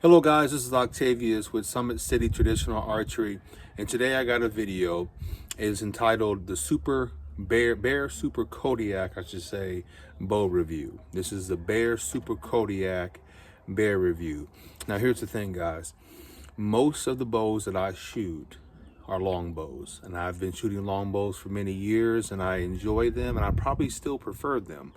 Hello guys, this is Octavius with Summit City Traditional Archery, and today I got a video. It's entitled the Bear Super Kodiak, I should say, bow review. This is the Bear Super Kodiak bear review. Now here's the thing, guys. Most of the bows that I shoot are long bows, and I've been shooting long bows for many years, and I enjoy them, and I probably still prefer them.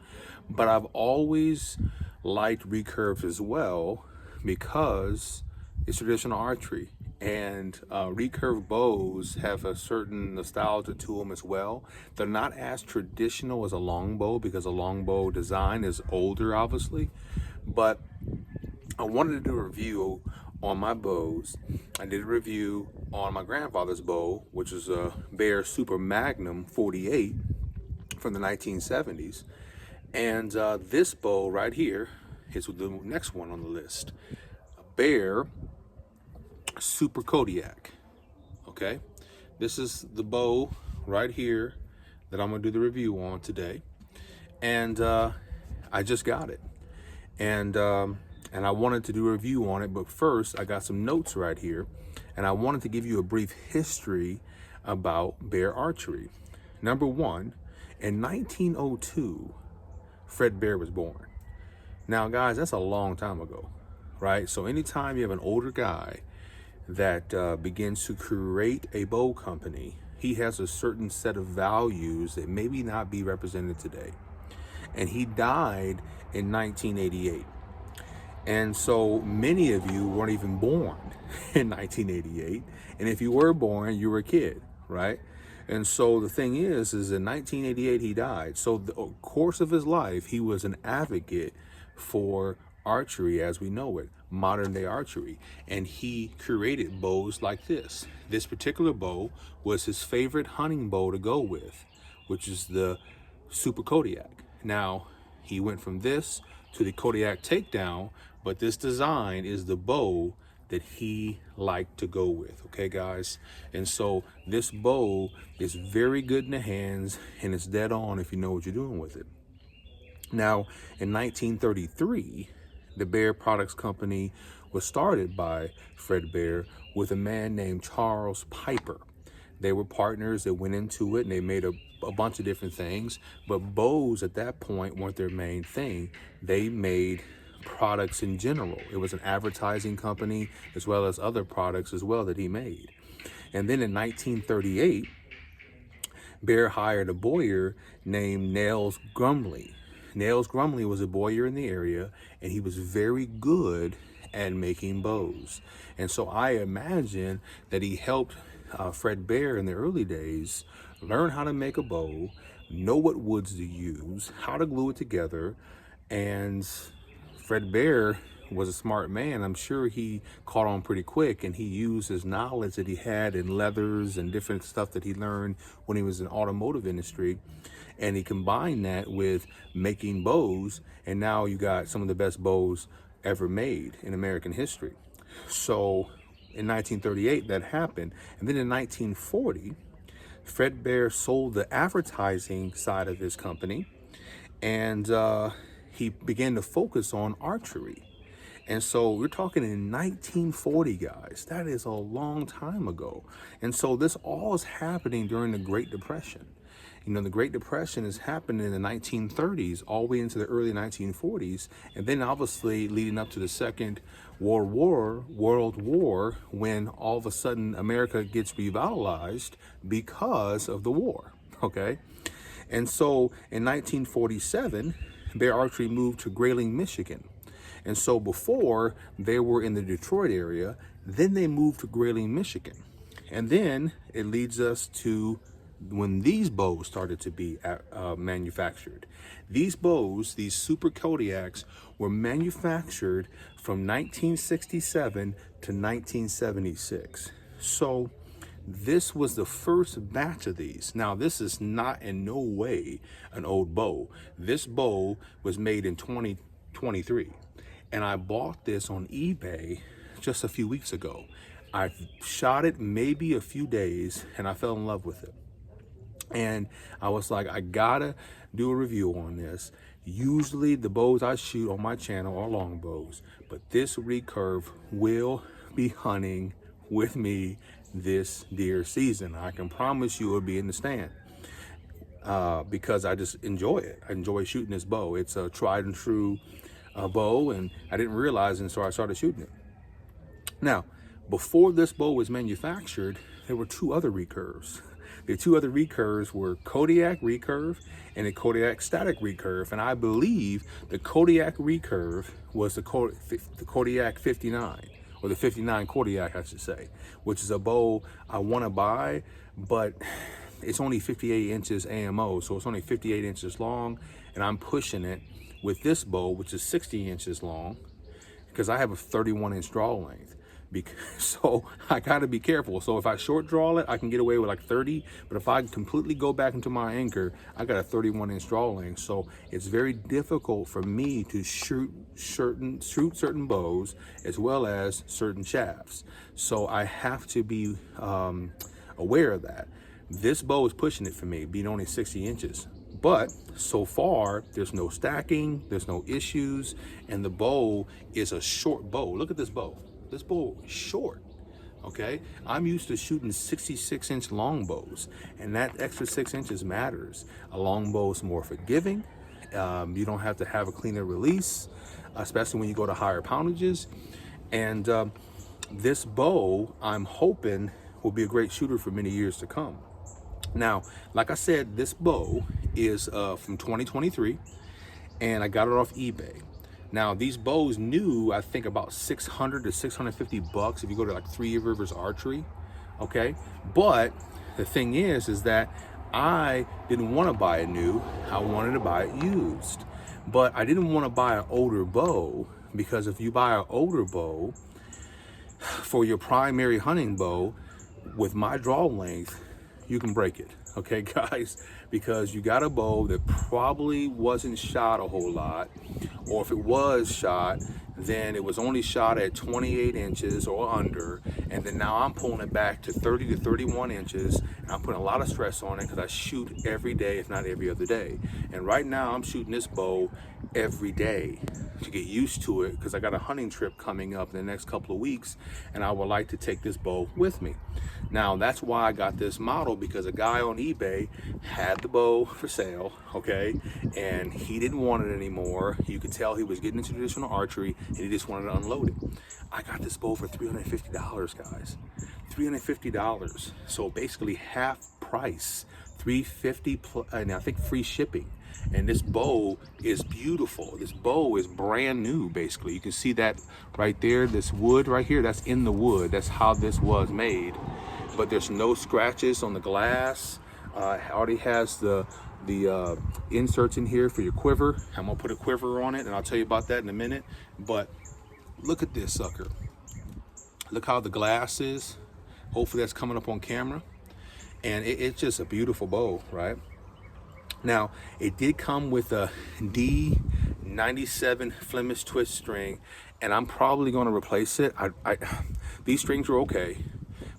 But I've always liked recurves as well, because it's traditional archery, and recurve bows have a certain nostalgia to them as well. They're not as traditional as a longbow because a longbow design is older, obviously, but I wanted to do a review on my bows. I did a review on my grandfather's bow, which is a Bear Super Magnum 48 from the 1970s, and this bow right here is the next one on the list, a Bear Super Kodiak. Okay, this is the bow right here that I'm gonna do the review on today, and I just got it, and I wanted to do a review on it. But first, I got some notes right here, and I wanted to give you a brief history about bear archery. Number one, in 1902, Fred Bear was born. Now, guys, that's a long time ago, right? So anytime you have an older guy that begins to create a bow company, he has a certain set of values that maybe not be represented today. And he died in 1988. And so many of you weren't even born in 1988. And if you were born, you were a kid, right? And so the thing is in 1988, he died. So the course of his life, he was an advocate for archery as we know it, modern day archery. And he created bows like this. This particular bow was his favorite hunting bow to go with, which is the Super Kodiak. Now, he went from this to the Kodiak Takedown, but this design is the bow that he liked to go with, okay guys? And so this bow is very good in the hands, and it's dead on if you know what you're doing with it. Now, in 1933, the Bear Products Company was started by Fred Bear with a man named Charles Piper. They were partners that went into it, and they made a bunch of different things, but bows at that point weren't their main thing. They made products in general. It was an advertising company as well as other products as well that he made. And then in 1938, Bear hired a bowyer named Nels Grumley. Nels Grumley was a bowyer in the area, and he was very good at making bows. And so I imagine that he helped Fred Bear in the early days learn how to make a bow, know what woods to use, how to glue it together. And Fred Bear was a smart man. I'm sure he caught on pretty quick, and he used his knowledge that he had in leathers and different stuff that he learned when he was in the automotive industry, and he combined that with making bows, and now you got some of the best bows ever made in American history. So in 1938 that happened, and then in 1940 Fred Bear sold the advertising side of his company, and he began to focus on archery. And so we're talking in 1940, guys. That is a long time ago. And so this all is happening during the Great Depression. You know, the Great Depression is happening in the 1930s all the way into the early 1940s, and then obviously leading up to the Second World War, when all of a sudden America gets revitalized because of the war, okay? And so in 1947, Bear Archery moved to Grayling, Michigan. And so before, they were in the Detroit area, then they moved to Grayling, Michigan. And then it leads us to when these bows started to be manufactured. These bows, these Super Kodiaks, were manufactured from 1967 to 1976. So this was the first batch of these. Now, this is not in no way an old bow. This bow was made in 2023. And I bought this on eBay just a few weeks ago. I shot it maybe a few days, and I fell in love with it. And I was like, I gotta do a review on this. Usually the bows I shoot on my channel are long bows, but this recurve will be hunting with me this deer season. I can promise you it'll be in the stand because I just enjoy it. I enjoy shooting this bow. It's a tried and true bow, and I didn't realize it until I started shooting it. Now, before this bow was manufactured, there were two other recurves. The two other recurves were Kodiak recurve and a Kodiak static recurve, and I believe the Kodiak recurve was the Kodiak 59, or the 59 Kodiak, I should say, which is a bow I want to buy, but it's only 58 inches AMO, so it's only 58 inches long, and I'm pushing it with this bow, which is 60 inches long, because I have a 31-inch draw length. So I got to be careful. So if I short draw it, I can get away with like 30, but if I completely go back into my anchor, I got a 31-inch draw length. So it's very difficult for me to shoot certain bows as well as certain shafts. So I have to be aware of that. This bow is pushing it for me, being only 60 inches. But so far, there's no stacking, there's no issues, and the bow is a short bow. Look at this bow. This bow is short, okay? I'm used to shooting 66-inch long bows, and that extra 6 inches matters. A long bow is more forgiving. You don't have to have a cleaner release, especially when you go to higher poundages. And this bow, I'm hoping, will be a great shooter for many years to come. Now, like I said, this bow is from 2023, and I got it off eBay. Now, these bows new, I think about 600 to 650 bucks if you go to like Three Rivers Archery, okay? But the thing is that I didn't want to buy it new. I wanted to buy it used. But I didn't want to buy an older bow, because if you buy an older bow for your primary hunting bow with my draw length, you can break it, okay, guys? Because you got a bow that probably wasn't shot a whole lot, or if it was shot, then it was only shot at 28 inches or under, and then now I'm pulling it back to 30 to 31 inches, and I'm putting a lot of stress on it because I shoot every day, if not every other day. And right now I'm shooting this bow every day to get used to it, because I got a hunting trip coming up in the next couple of weeks, and I would like to take this bow with me. Now, that's why I got this model, because a guy on eBay had the bow for sale, okay, and he didn't want it anymore. You could tell he was getting into traditional archery, and he just wanted to unload it. I got this bow for $350, guys. $350. So basically half price, $350, and I think free shipping. And this bow is beautiful. This bow is brand new, basically. You can see that right there, this wood right here, that's in the wood. That's how this was made. But there's no scratches on the glass. It already has the inserts in here for your quiver. I'm gonna put a quiver on it, and I'll tell you about that in a minute. But look at this sucker. Look how the glass is. Hopefully that's coming up on camera. And it's just a beautiful bow, right? Now, it did come with a D97 Flemish twist string, and I'm probably going to replace it. These strings are okay,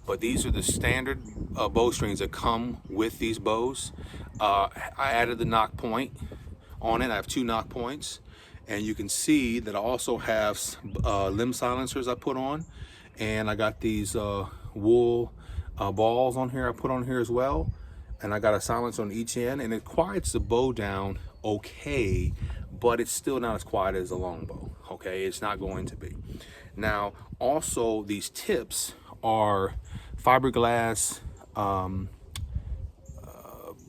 but these are the standard bow strings that come with these bows. I added the knock point on it. I have 2 knock points, and you can see that I also have limb silencers I put on, and I got these wool balls on here I put on here as well. And I got a silencer on each end, and it quiets the bow down okay, but it's still not as quiet as a longbow, okay? It's not going to be. Now, also, these tips are fiberglass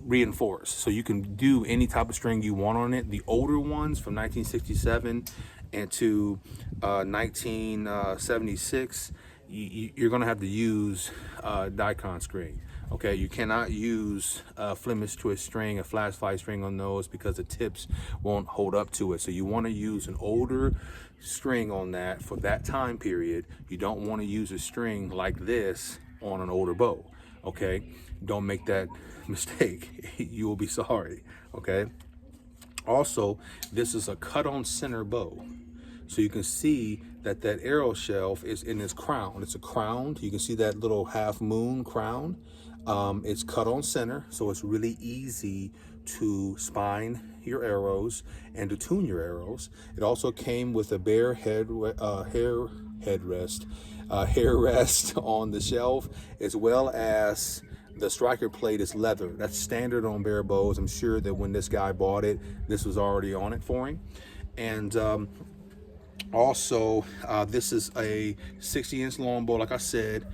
reinforced, so you can do any type of string you want on it. The older ones from 1967 and to 1976, you're gonna have to use Daikon string. Okay, you cannot use a Flemish twist string, a flash fly string on those, because the tips won't hold up to it. So you want to use an older string on that for that time period. You don't want to use a string like this on an older bow, okay? Don't make that mistake. You will be sorry, okay? Also, this is a cut-on center bow. So you can see that that arrow shelf is in its crown. It's a crown. You can see that little half moon crown. It's cut on center, so it's really easy to spine your arrows and to tune your arrows. It also came with a bare hair rest on the shelf, as well as the striker plate is leather. That's standard on bear bows. I'm sure that when this guy bought it, this was already on it for him. And also, this is a 60-inch longbow, like I said.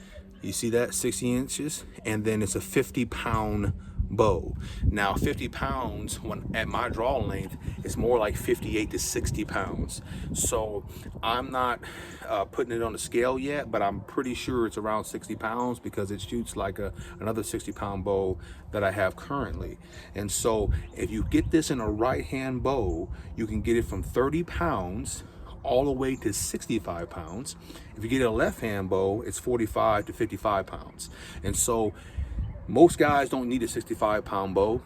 You see that, 60 inches, and then it's a 50-pound bow. Now 50 pounds when at my draw length is more like 58 to 60 pounds. So I'm not putting it on the scale yet, but I'm pretty sure it's around 60 pounds because it shoots like another 60-pound bow that I have currently. And so if you get this in a right-hand bow, you can get it from 30 pounds all the way to 65 pounds. If you get a left-hand bow, it's 45 to 55 pounds. And so most guys don't need a 65-pound bow,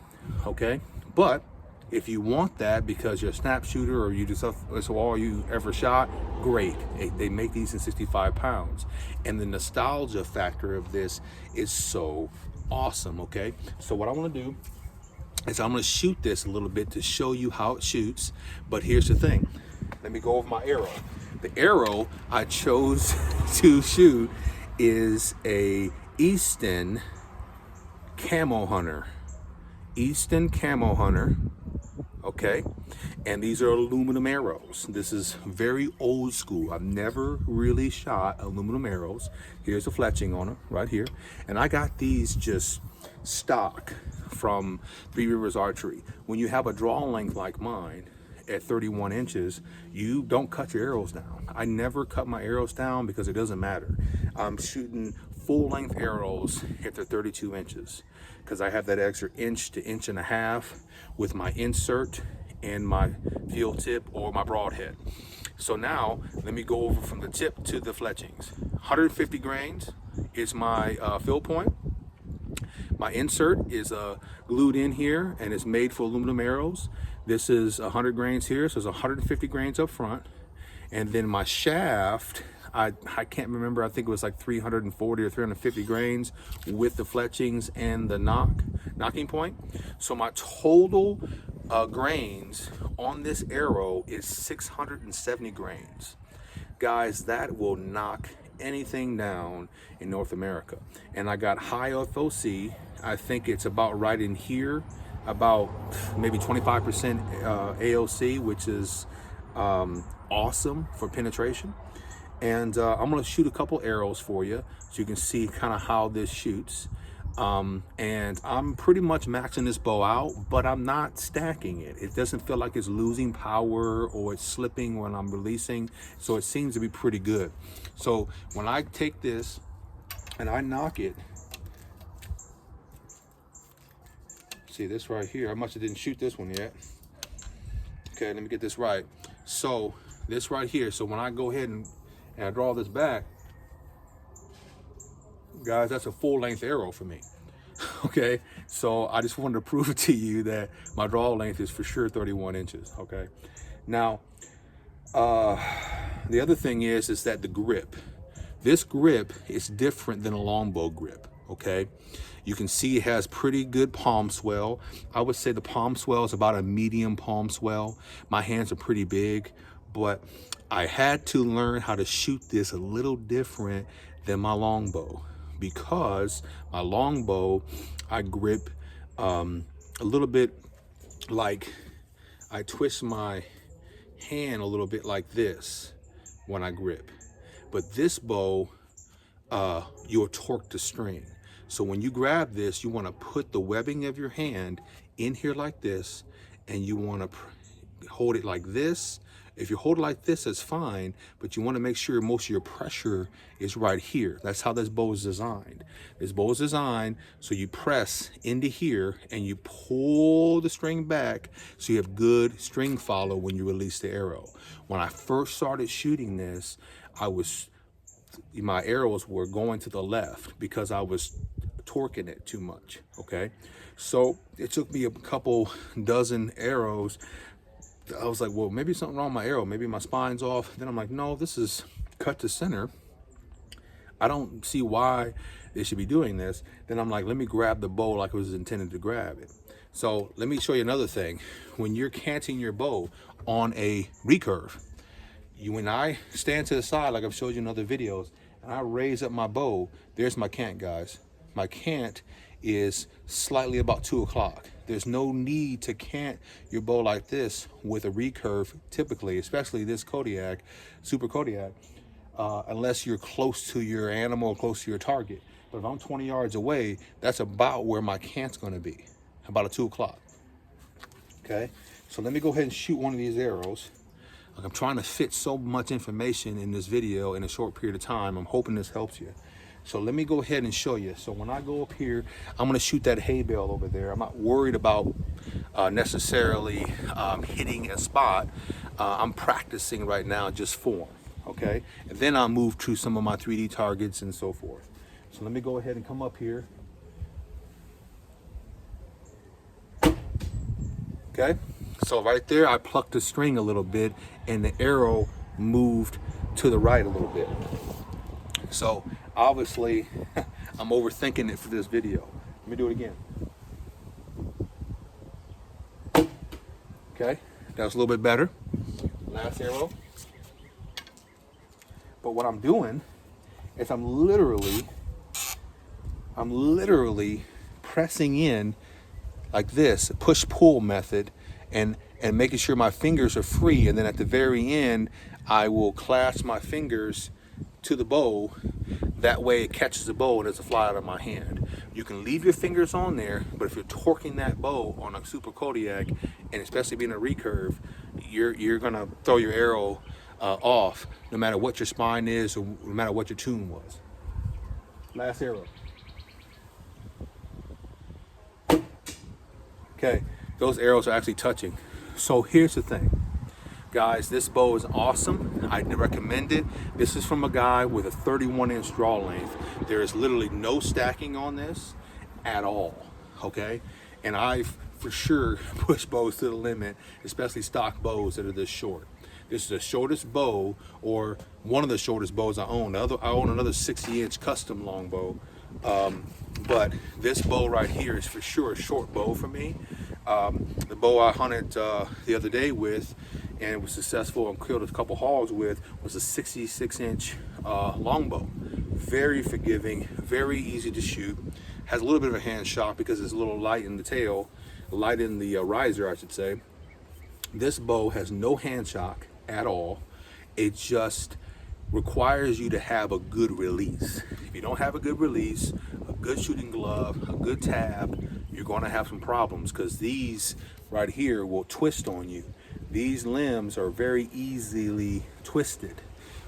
okay? But if you want that because you're a snap shooter or you just that's all you ever shot, great. They make these in 65 pounds. And the nostalgia factor of this is so awesome, okay? So what I want to do is I'm going to shoot this a little bit to show you how it shoots. But here's the thing. Let me go over my arrow. The arrow I chose to shoot is a Easton Camo Hunter. Easton Camo Hunter, okay? And these are aluminum arrows. This is very old school. I've never really shot aluminum arrows. Here's the fletching on them right here. And I got these just stock from Three Rivers Archery. When you have a draw length like mine, at 31 inches, you don't cut your arrows down. I never cut my arrows down because it doesn't matter. I'm shooting full length arrows if they're 32 inches because I have that extra inch to inch and a half with my insert and my field tip or my broadhead. So now let me go over from the tip to the fletchings. 150 grains is my fill point. My insert is glued in here and it's made for aluminum arrows. This is 100 grains here, so it's 150 grains up front. And then my shaft, I can't remember, I think it was like 340 or 350 grains with the fletchings and the knocking point. So my total grains on this arrow is 670 grains. Guys, that will knock anything down in North America. And I got high FOC. I think it's about right in here, about maybe 25% AOC, which is awesome for penetration. And I'm gonna shoot a couple arrows for you so you can see kind of how this shoots. And I'm pretty much maxing this bow out, but I'm not stacking it. It doesn't feel like it's losing power or it's slipping when I'm releasing. So it seems to be pretty good. So when I take this and I knock it, see this right here, I must have didn't shoot this one yet. Okay, let me get this right. So this right here, so when I go ahead and I draw this back, guys, that's a full length arrow for me. Okay, so I just wanted to prove to you that my draw length is for sure 31 inches. Okay, now the other thing is that the grip, this grip is different than a longbow grip. Okay, you can see it has pretty good palm swell. I would say the palm swell is about a medium palm swell. My hands are pretty big, but I had to learn how to shoot this a little different than my longbow, because my longbow, I grip a little bit like, I twist my hand a little bit like this when I grip. But this bow, you'll torque the string. So when you grab this, you want to put the webbing of your hand in here like this, and you want to hold it like this. If you hold it like this, it's fine, but you want to make sure most of your pressure is right here. That's how this bow is designed. This bow is designed so you press into here and you pull the string back so you have good string follow when you release the arrow. When I first started shooting this, my arrows were going to the left because I was torquing it too much, okay? So it took me a couple dozen arrows. I was like, well, maybe something wrong with my arrow. Maybe my spine's off. Then I'm like, no, this is cut to center. I don't see why they should be doing this. Then I'm like, let me grab the bow like it was intended to grab it. So let me show you another thing. When you're canting your bow on a recurve, when I stand to the side, like I've showed you in other videos, and I raise up my bow, there's my cant, guys. My cant is slightly about 2 o'clock. There's no need to cant your bow like this with a recurve, typically, especially this Kodiak, Super Kodiak, unless you're close to your animal, close to your target. But if I'm 20 yards away, that's about where my cant's gonna be, about a 2 o'clock. Okay, so let me go ahead and shoot one of these arrows. Like, I'm trying to fit so much information in this video in a short period of time. I'm hoping this helps you. So let me go ahead and show you. So when I go up here, I'm gonna shoot that hay bale over there. I'm not worried about necessarily hitting a spot. I'm practicing right now just form, okay? And then I'll move to some of my 3D targets and so forth. So let me go ahead and come up here. Okay, so right there, I plucked the string a little bit and the arrow moved to the right a little bit. So obviously, I'm overthinking it for this video. Let me do it again. Okay, that was a little bit better. Last arrow. But what I'm doing is I'm literally pressing in like this, push-pull method, and making sure my fingers are free. And then at the very end, I will clasp my fingers to the bow. That way it catches the bow and it doesn't fly out of my hand. You can leave your fingers on there, but if you're torquing that bow on a Super Kodiak, and especially being a recurve, you're gonna throw your arrow off, no matter what your spine is or no matter what your tune was. Last arrow. Okay, those arrows are actually touching. So here's the thing, guys, this bow is awesome. I recommend it. This is from a guy with a 31-inch draw length. There is literally no stacking on this at all, okay? And I've for sure pushed bows to the limit, especially stock bows that are this short. This is the shortest bow, or one of the shortest bows I own. I own another 60-inch custom longbow. But this bow right here is for sure a short bow for me. The bow I hunted the other day with and was successful and killed a couple hogs with was a 66-inch longbow. Very forgiving, very easy to shoot. Has a little bit of a hand shot because it's a little light in the tail, light in the riser, I should say. This bow has no hand shock at all. It just requires you to have a good release. If you don't have a good release, a good shooting glove, a good tab, you're going to have some problems, because these right here will twist on you. These limbs are very easily twisted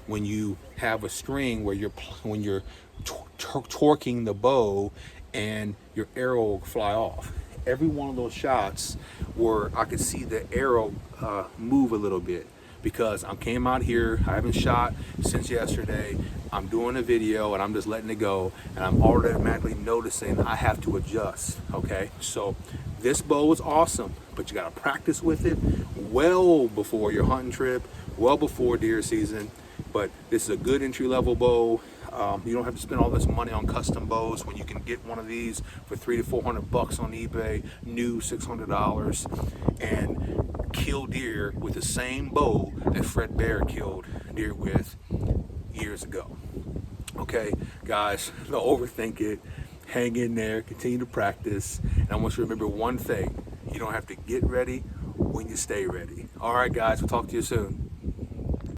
when you have a string where when you're torquing the bow and your arrow will fly off. Every one of those shots where I could see the arrow move a little bit, because I came out here, I haven't shot since yesterday, I'm doing a video and I'm just letting it go, and I'm automatically noticing I have to adjust, okay? So this bow is awesome, but you gotta practice with it well before your hunting trip, well before deer season. But this is a good entry-level bow. You don't have to spend all this money on custom bows when you can get one of these for $300 to $400 on eBay, new $600, and kill deer with the same bow that Fred Bear killed deer with years ago. Okay, guys, don't overthink it. Hang in there, continue to practice, and I want you to remember one thing: you don't have to get ready when you stay ready. All right, guys, we'll talk to you soon.